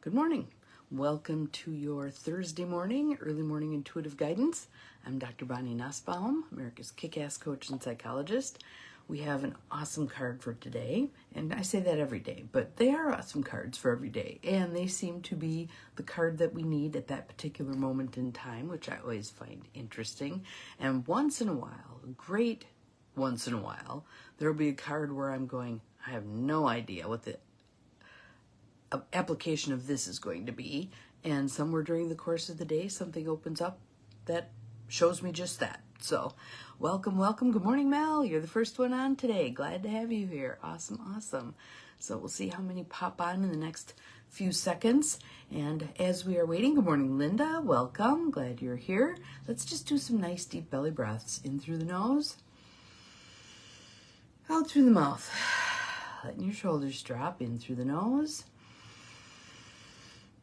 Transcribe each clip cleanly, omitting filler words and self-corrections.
Good morning. Welcome to your Thursday morning, early morning intuitive guidance. I'm Dr. Bonnie Nussbaum, America's kick-ass coach and psychologist. We have an awesome card for today, and I say that every day, but they are awesome cards for every day, and they seem to be the card that we need at that particular moment in time, which I always find interesting. And once in a while, once in a while, there'll be a card where I'm going, I have no idea what the application of this is going to be, and somewhere during the course of the day something opens up that shows me just that. So welcome. Good morning, Mel. You're the first one on today. Glad to have you here. Awesome. So we'll see how many pop on in the next few seconds, and as we are waiting, good morning, Linda. Welcome. Glad you're here. Let's just do some nice deep belly breaths in through the nose, out through the mouth, letting your shoulders drop. In through the nose,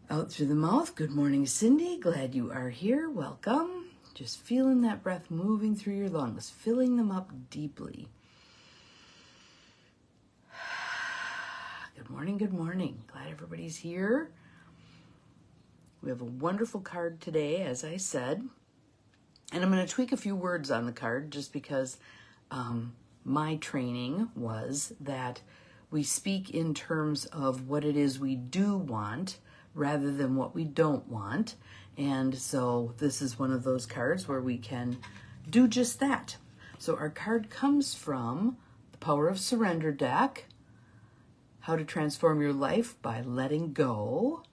out through the mouth. Good morning, Cindy. Glad you are here. Welcome. Just feeling that breath moving through your lungs, filling them up deeply. Good morning. Glad everybody's here. We have a wonderful card today, as I said. And I'm going to tweak a few words on the card just because my training was that we speak in terms of what it is we do want rather than what we don't want. And so this is one of those cards where we can do just that. So our card comes from the Power of Surrender deck, How to Transform Your Life by Letting Go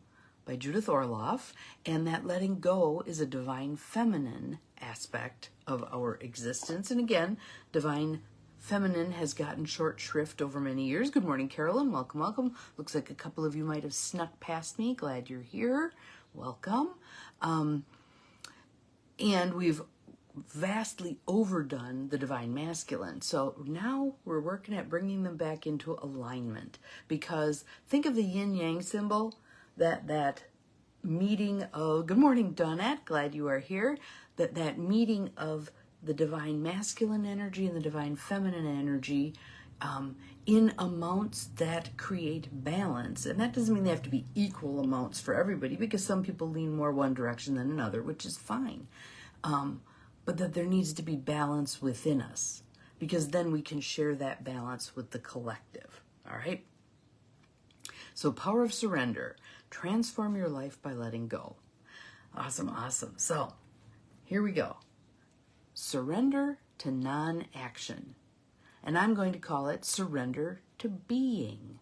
by Judith Orloff. And that letting go is a divine feminine aspect of our existence. And again, divine feminine has gotten short shrift over many years. Good morning, Carolyn. Welcome. Looks like a couple of you might have snuck past me. Glad you're here. Welcome. And we've vastly overdone the divine masculine. So now we're working at bringing them back into alignment, because think of the yin-yang symbol, that meeting of, good morning, Donette. Glad you are here. That meeting of the divine masculine energy and the divine feminine energy in amounts that create balance. And that doesn't mean they have to be equal amounts for everybody, because some people lean more one direction than another, which is fine. But that there needs to be balance within us, because then we can share that balance with the collective. All right? So Power of Surrender. Transform your life by letting go. Awesome. So here we go. Surrender to non-action. And I'm going to call it surrender to being.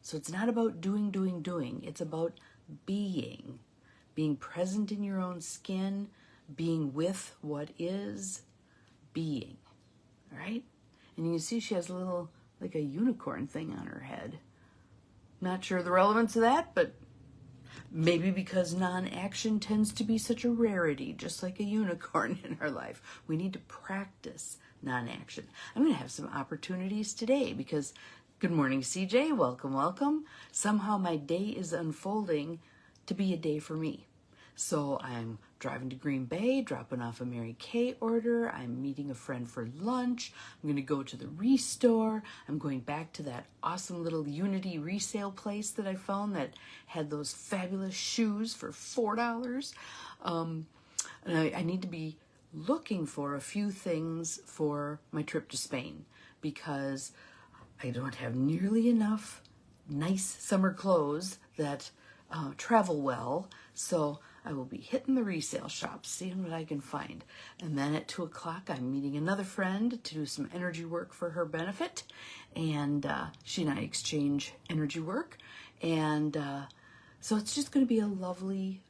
So it's not about doing. It's about being. Being present in your own skin, being with what is, being. All right? And you can see she has a little, like a unicorn thing on her head. Not sure the relevance of that, but maybe because non-action tends to be such a rarity, just like a unicorn in our life. We need to practice non-action. I'm going to have some opportunities today because, good morning, CJ. Welcome. Somehow my day is unfolding to be a day for me. So I'm driving to Green Bay, dropping off a Mary Kay order. I'm meeting a friend for lunch. I'm going to go to the Restore. I'm going back to that awesome little Unity resale place that I found that had those fabulous shoes for $4. And I need to be looking for a few things for my trip to Spain, because I don't have nearly enough nice summer clothes that travel well. So I will be hitting the resale shops, seeing what I can find. And then at 2 o'clock, I'm meeting another friend to do some energy work for her benefit. And she and I exchange energy work. And so it's just going to be a lovely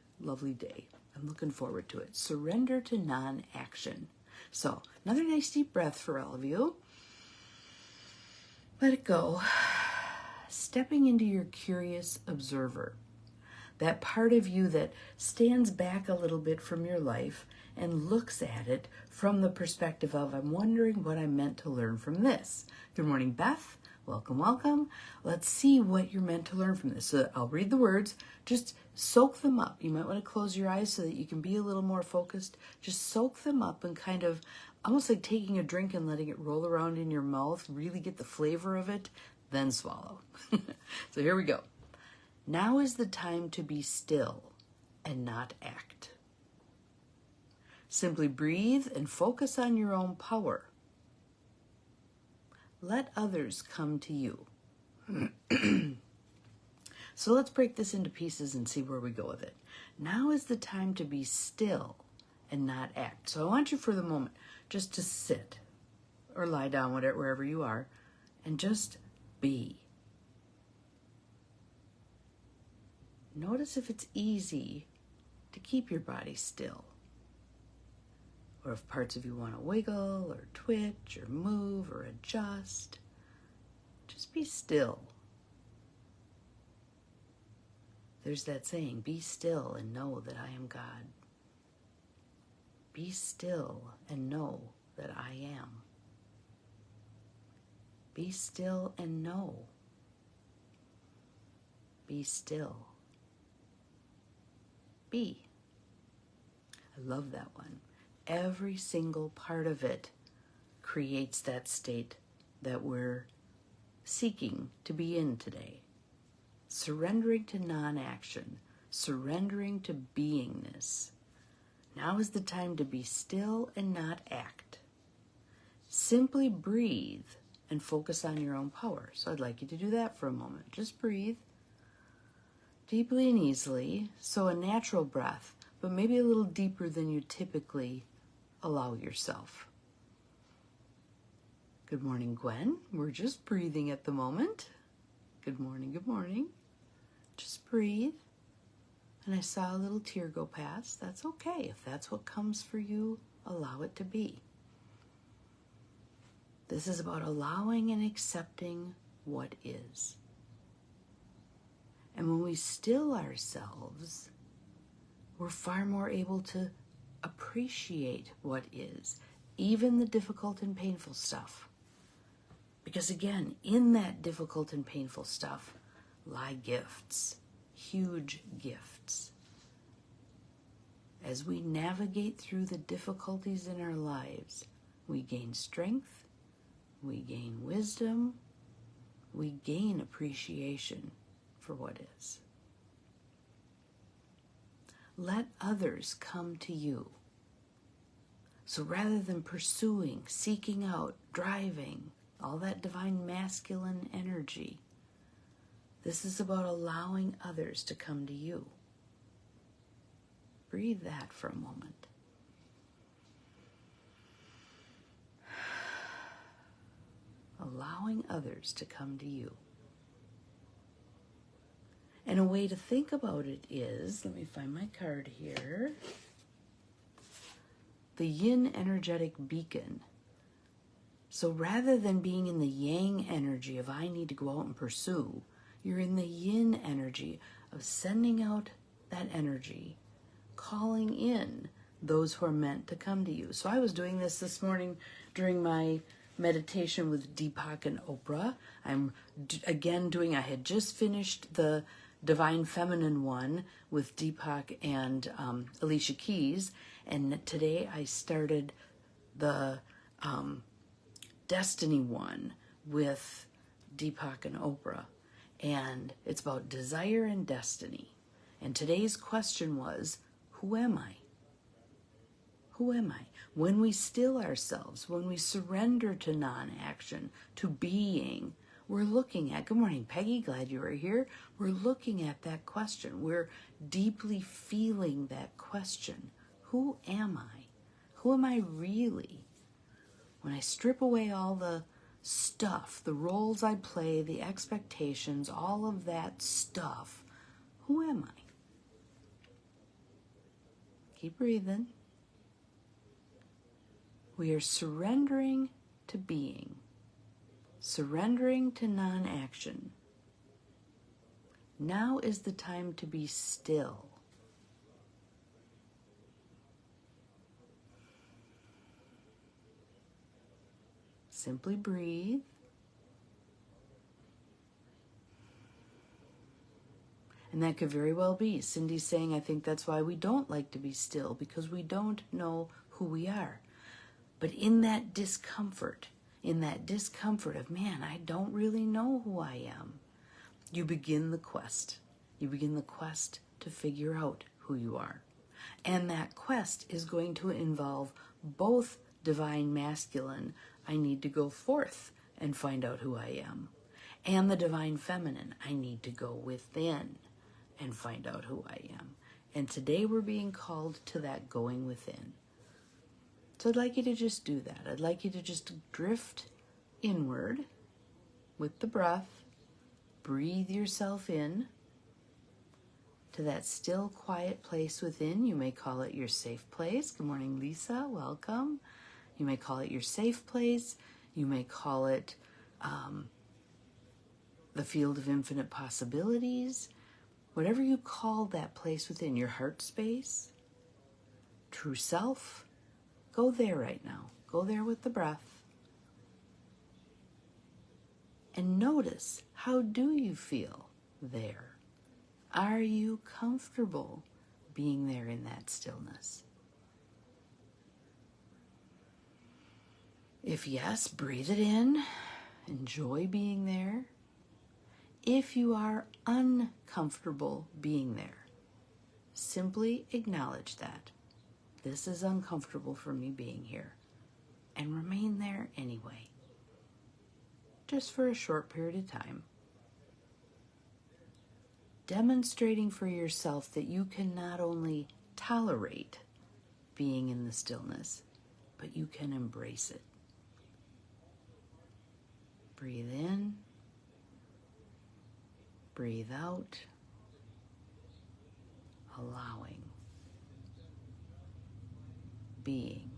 day. I'm looking forward to it. Surrender to non-action. So another nice deep breath for all of you. Let it go. Stepping into your curious observer. That part of you that stands back a little bit from your life and looks at it from the perspective of, I'm wondering what I'm meant to learn from this. Good morning, Beth. Welcome. Let's see what you're meant to learn from this. So I'll read the words. Just soak them up. You might want to close your eyes so that you can be a little more focused. Just soak them up and kind of almost like taking a drink and letting it roll around in your mouth, really get the flavor of it, then swallow. So here we go. Now is the time to be still and not act. Simply breathe and focus on your own power. Let others come to you. So let's break this into pieces and see where we go with it. Now is the time to be still and not act. So I want you for the moment just to sit or lie down, wherever you are, and just be. Notice if it's easy to keep your body still, or if parts of you want to wiggle or twitch or move or adjust. Just be still. There's that saying, be still and know that I am God. Be still and know that I am. Be still and know. Be still. Be. I love that one. Every single part of it creates that state that we're seeking to be in today. Surrendering to non-action, surrendering to beingness. Now is the time to be still and not act. Simply breathe and focus on your own power. So I'd like you to do that for a moment. Just breathe deeply and easily. So a natural breath, but maybe a little deeper than you typically allow yourself. Good morning, Gwen. We're just breathing at the moment. Good morning, good morning. Just breathe. And I saw a little tear go past. That's okay. If that's what comes for you, allow it to be. This is about allowing and accepting what is. And when we still ourselves, we're far more able to appreciate what is, even the difficult and painful stuff. Because again, in that difficult and painful stuff lie gifts, huge gifts. As we navigate through the difficulties in our lives, we gain strength, we gain wisdom, we gain appreciation for what is. Let others come to you. So rather than pursuing, seeking out, driving, all that divine masculine energy, this is about allowing others to come to you. Breathe that for a moment. Allowing others to come to you. And a way to think about it is, let me find my card here, the yin energetic beacon. So rather than being in the yang energy of I need to go out and pursue, you're in the yin energy of sending out that energy, calling in those who are meant to come to you. So I was doing this morning during my meditation with Deepak and Oprah. I'm again I had just finished the Divine Feminine one with Deepak and Alicia Keys, and today I started the Destiny one with Deepak and Oprah, and it's about desire and destiny. And today's question was, who am I? Who am I? When we still ourselves, when we surrender to non-action, to being, we're looking at, good morning, Peggy, glad you are here. We're looking at that question. We're deeply feeling that question. Who am I? Who am I really? When I strip away all the stuff, the roles I play, the expectations, all of that stuff, who am I? Keep breathing. We are surrendering to being, surrendering to non-action. Now is the time to be still. Simply breathe. And that could very well be Cindy's saying, I think that's why we don't like to be still, because we don't know who we are. But in that discomfort of, man, I don't really know who I am, you begin the quest. You begin the quest to figure out who you are. And that quest is going to involve both divine masculine, I need to go forth and find out who I am, and the divine feminine, I need to go within and find out who I am. And today we're being called to that going within. So I'd like you to just do that. I'd like you to just drift inward with the breath. Breathe yourself in to that still, quiet place within. You may call it your safe place. Good morning, Lisa. Welcome. You may call it your safe place. You may call it the field of infinite possibilities. Whatever you call that place within, your heart space, true self, go there right now. Go there with the breath. And notice, how do you feel there? Are you comfortable being there in that stillness? If yes, breathe it in. Enjoy being there. If you are uncomfortable being there, simply acknowledge that. This is uncomfortable for me being here. And remain there anyway. Just for a short period of time. Demonstrating for yourself that you can not only tolerate being in the stillness, but you can embrace it. Breathe in. Breathe out. Allowing. Being.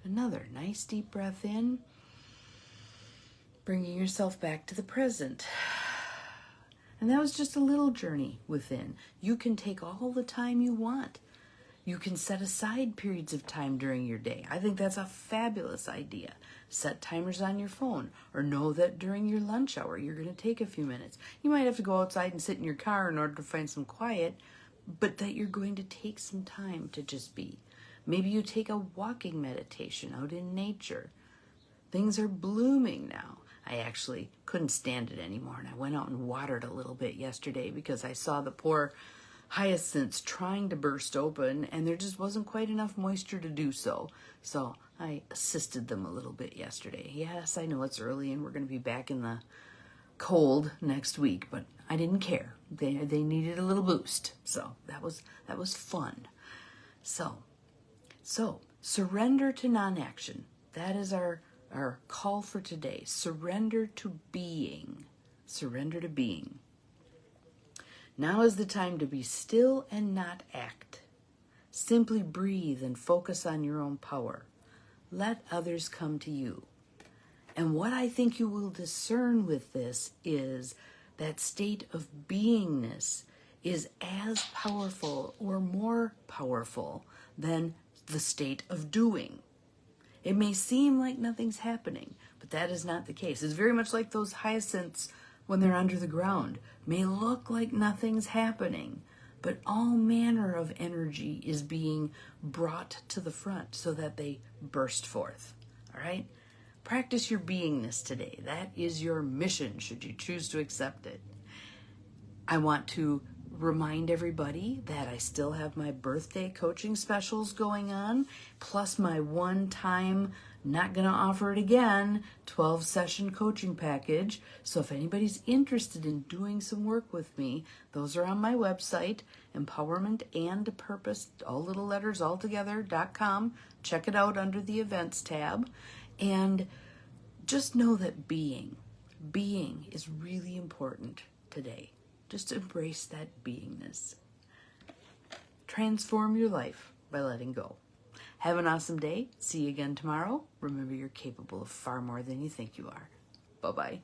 Another nice deep breath in. Bringing yourself back to the present. And that was just a little journey within. You can take all the time you want. You can set aside periods of time during your day. I think that's a fabulous idea. Set timers on your phone, or know that during your lunch hour you're going to take a few minutes. You might have to go outside and sit in your car in order to find some quiet, but that you're going to take some time to just be. Maybe you take a walking meditation out in nature. Things are blooming now. I actually couldn't stand it anymore, and I went out and watered a little bit yesterday because I saw the poor hyacinths trying to burst open, and there just wasn't quite enough moisture to do so. So I assisted them a little bit yesterday. Yes, I know it's early, and we're going to be back in the cold next week, but I didn't care. They needed a little boost, so that was fun. So surrender to non-action. That is our call for today. Surrender to being. Surrender to being. Now is the time to be still and not act. Simply breathe and focus on your own power. Let others come to you. And what I think you will discern with this is that state of beingness is as powerful or more powerful than the state of doing. It may seem like nothing's happening, but that is not the case. It's very much like those hyacinths when they're under the ground. May look like nothing's happening, but all manner of energy is being brought to the front so that they burst forth. All right? Practice your beingness today. That is your mission, should you choose to accept it. I want to remind everybody that I still have my birthday coaching specials going on, plus my one-time, not going to offer it again, 12-session coaching package. So if anybody's interested in doing some work with me, those are on my website, empowermentandpurpose, all little letters all together.com. Check it out under the events tab. And just know that being is really important today. Just embrace that beingness. Transform your life by letting go. Have an awesome day. See you again tomorrow. Remember, you're capable of far more than you think you are. Bye-bye.